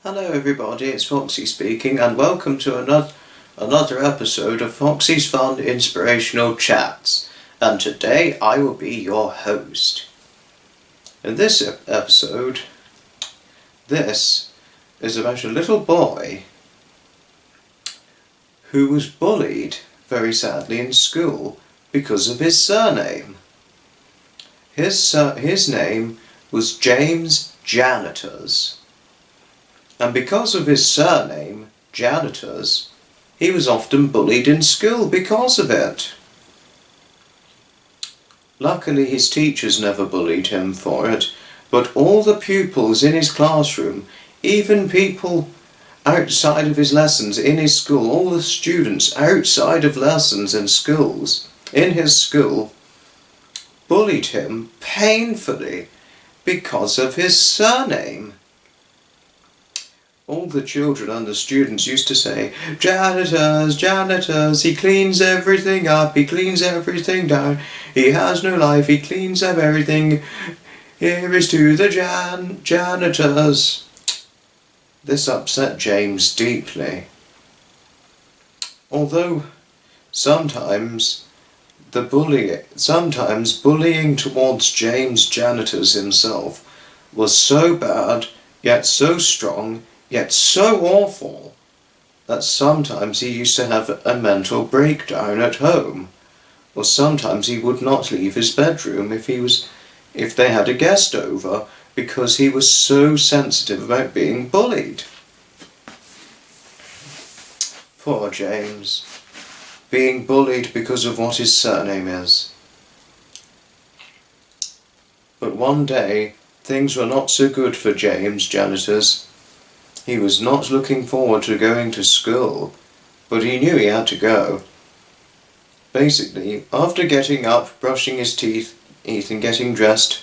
Hello everybody, it's Foxy speaking and welcome to another episode of Foxy's Fun Inspirational Chats. And today I will be your host. In this episode, this is about a little boy who was bullied very sadly in school because of his surname. His name was James Janitors. And because of his surname, Janitors, he was often bullied in school because of it. Luckily his teachers never bullied him for it, but all the pupils in his classroom, even people outside of his lessons in his school, all the students outside of lessons in his school, bullied him painfully because of his surname. All the children and the students used to say, "Janitors, janitors, he cleans everything up, he cleans everything down, he has no life, he cleans up everything, here is to the janitors." This upset James deeply. Although sometimes bullying towards James Janitors himself was so bad, yet so strong, yet so awful, that sometimes he used to have a mental breakdown at home, or sometimes he would not leave his bedroom if they had a guest over, because he was so sensitive about being bullied. Poor James, being bullied because of what his surname is. But one day, things were not so good for James Janitors. He was not looking forward to going to school, but he knew he had to go. Basically, after getting up, brushing his teeth and getting dressed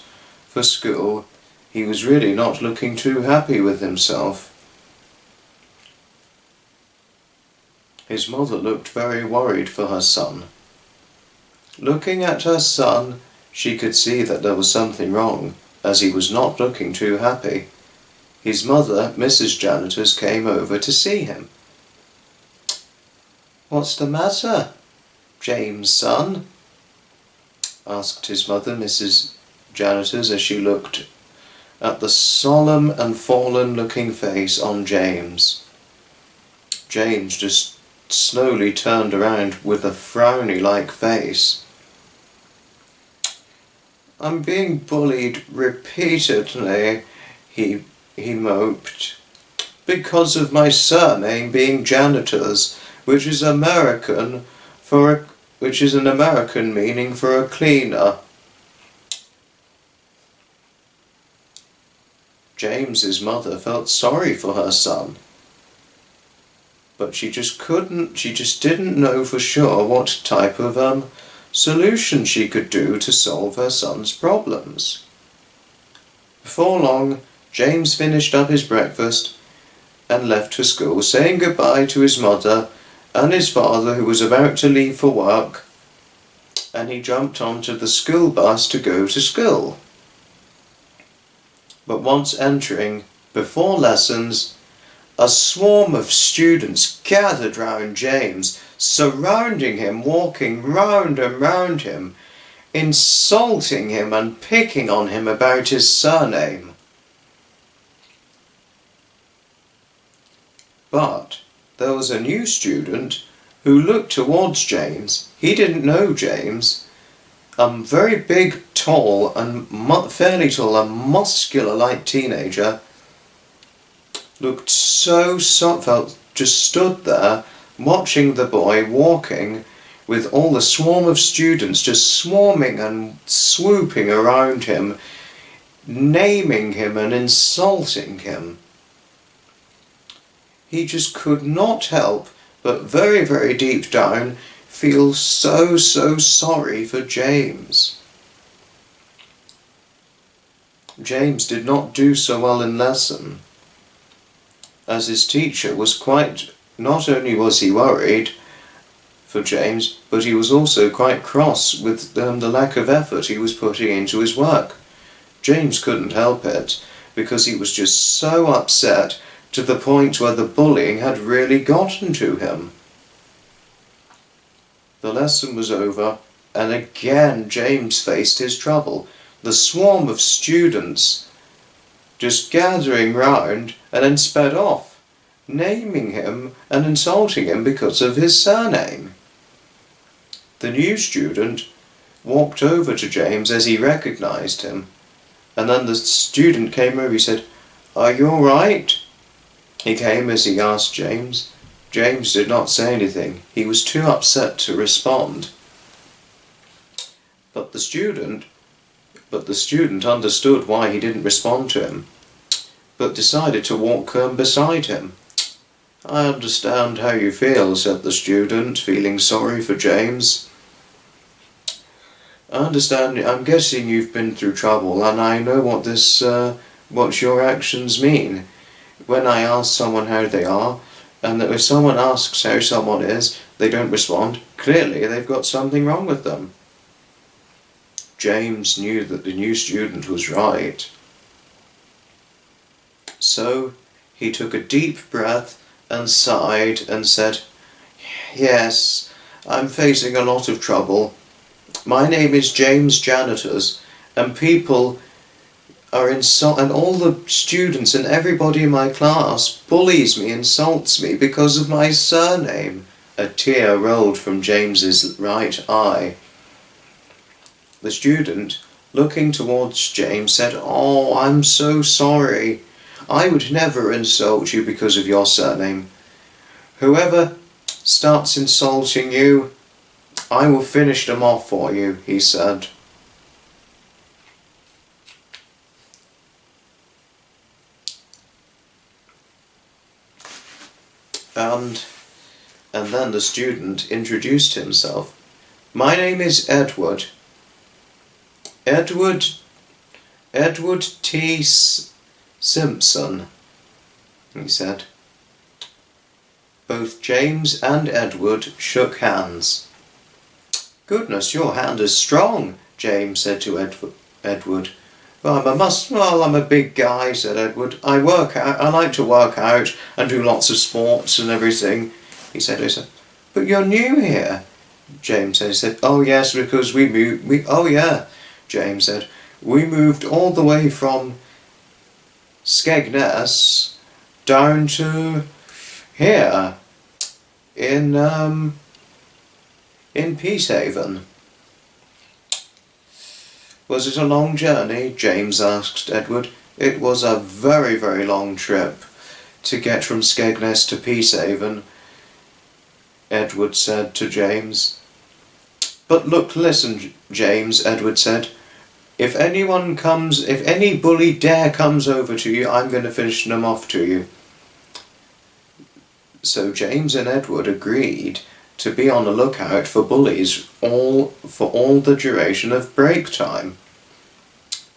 for school, he was really not looking too happy with himself. His mother looked very worried for her son. Looking at her son, she could see that there was something wrong, as he was not looking too happy. His mother, Mrs. Janitors, came over to see him. "What's the matter, James, son?" asked his mother, Mrs. Janitors, as she looked at the solemn and fallen-looking face on James. James just slowly turned around with a frowny-like face. "I'm being bullied repeatedly," he moped, "because of my surname being Janitors, which is an American meaning for a cleaner." James's mother felt sorry for her son, but she just didn't know for sure what type of solution she could do to solve her son's problems. Before long, James finished up his breakfast and left for school, saying goodbye to his mother and his father, who was about to leave for work, and he jumped onto the school bus to go to school. But once entering, before lessons, a swarm of students gathered round James, surrounding him, walking round and round him, insulting him and picking on him about his surname. But there was a new student who looked towards James. He didn't know James. A very big, tall, and fairly tall and muscular-like teenager looked just stood there watching the boy walking with all the swarm of students just swarming and swooping around him, naming him and insulting him. He just could not help but very, very deep down feel so sorry for James. James did not do so well in lesson, as his teacher was not only was he worried for James, but he was also quite cross with the lack of effort he was putting into his work. James couldn't help it, because he was just so upset to the point where the bullying had really gotten to him. The lesson was over, and again James faced his trouble. The swarm of students just gathering round and then sped off, naming him and insulting him because of his surname. The new student walked over to James as he recognised him, and then the student came over. He said, "Are you all right?" He came as he asked James. James did not say anything. He was too upset to respond. But the student understood why he didn't respond to him, but decided to walk beside him. "I understand how you feel," said the student, feeling sorry for James. "I understand. I'm guessing you've been through trouble, and I know what your actions mean. When I ask someone how they are, and that if someone asks how someone is, they don't respond, clearly they've got something wrong with them." James knew that the new student was right. So he took a deep breath and sighed and said, "Yes, I'm facing a lot of trouble. My name is James Janitors, and people are and all the students and everybody in my class bullies me, insults me because of my surname." A tear rolled from James's right eye. The student, looking towards James, said, "Oh, I'm so sorry. I would never insult you because of your surname. Whoever starts insulting you, I will finish them off for you," he said. And then the student introduced himself. "My name is Edward. Edward T. Simpson," he said. Both James and Edward shook hands. "Goodness, your hand is strong," James said to Edward. I'm a big guy," said Edward. "I like to work out and do lots of sports and everything," he said. "But you're new here," James said. He said, "Oh yes, because we moved, oh yeah," James said. "We moved all the way from Skegness down to here in Peacehaven." "Was it a long journey?" James asked Edward. "It was a very, very long trip to get from Skegness to Peacehaven," Edward said to James. "But listen, James," Edward said. If any bully dare comes over to you, I'm going to finish them off to you." So James and Edward agreed to be on the lookout for bullies for all the duration of break time.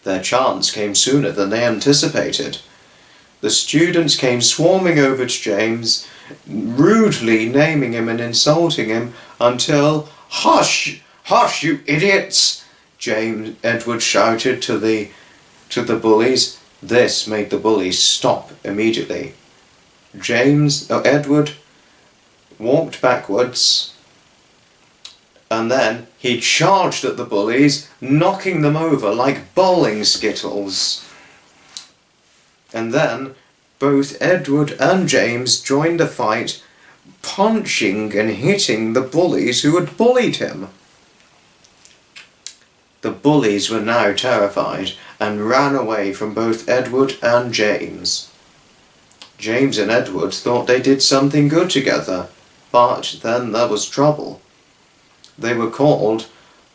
Their chance came sooner than they anticipated. The students came swarming over to James, rudely naming him and insulting him until, "Hush! Hush, you idiots!" Edward shouted to the bullies. This made the bullies stop immediately. Edward walked backwards, and then he charged at the bullies, knocking them over like bowling skittles. And then both Edward and James joined the fight, punching and hitting the bullies who had bullied him. The bullies were now terrified and ran away from both Edward and James. James and Edward thought they did something good together, but then there was trouble. They were called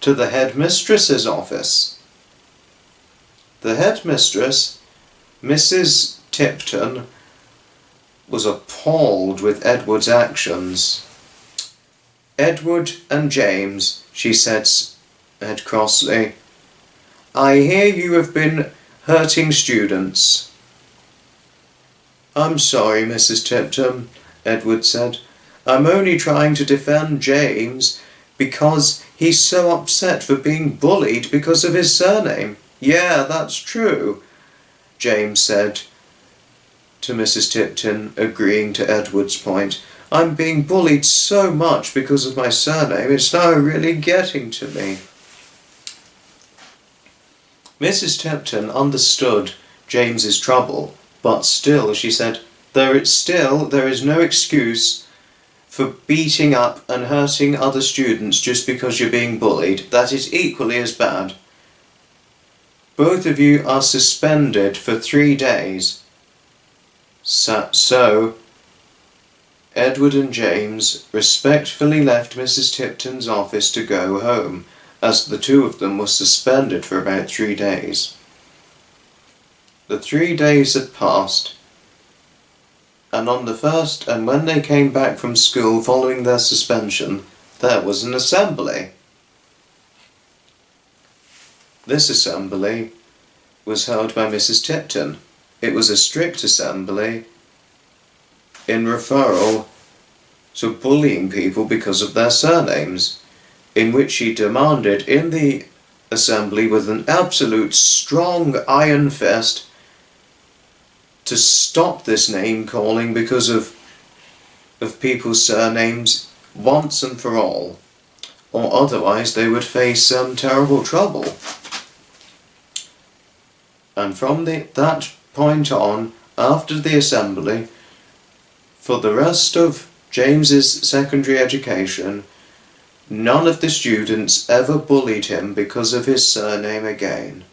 to the headmistress's office. The headmistress, Mrs. Tipton, was appalled with Edward's actions. "Edward and James," she said crossly, "I hear you have been hurting students." "I'm sorry, Mrs. Tipton," Edward said. "I'm only trying to defend James because he's so upset for being bullied because of his surname." "Yeah, that's true," James said. to Mrs. Tipton, agreeing to Edward's point. I'm being bullied so much because of my surname, it's now really getting to me. Mrs. Tipton understood James's trouble, but still, she said, there is no excuse for beating up and hurting other students just because you're being bullied. That is equally as bad. Both of you are suspended for 3 days. So Edward and James respectfully left Mrs. Tipton's office to go home, as the two of them were suspended for about 3 days. The 3 days had passed, and when they came back from school following their suspension, there was an assembly. This assembly was held by Mrs. Tipton. It was a strict assembly in referral to bullying people because of their surnames, in which she demanded in the assembly with an absolute strong iron fist to stop this name calling because of people's surnames once and for all, or otherwise they would face some terrible trouble. And from that point on, after the assembly, for the rest of James's secondary education, none of the students ever bullied him because of his surname again.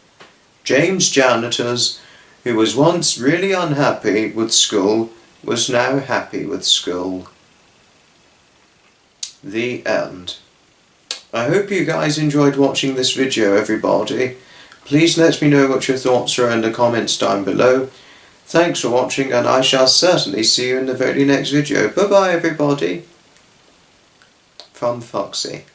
James' janitors, who was once really unhappy with school, was now happy with school. The end. I hope you guys enjoyed watching this video, everybody. Please let me know what your thoughts are in the comments down below. Thanks for watching, and I shall certainly see you in the very next video. Bye bye, everybody. From Foxy.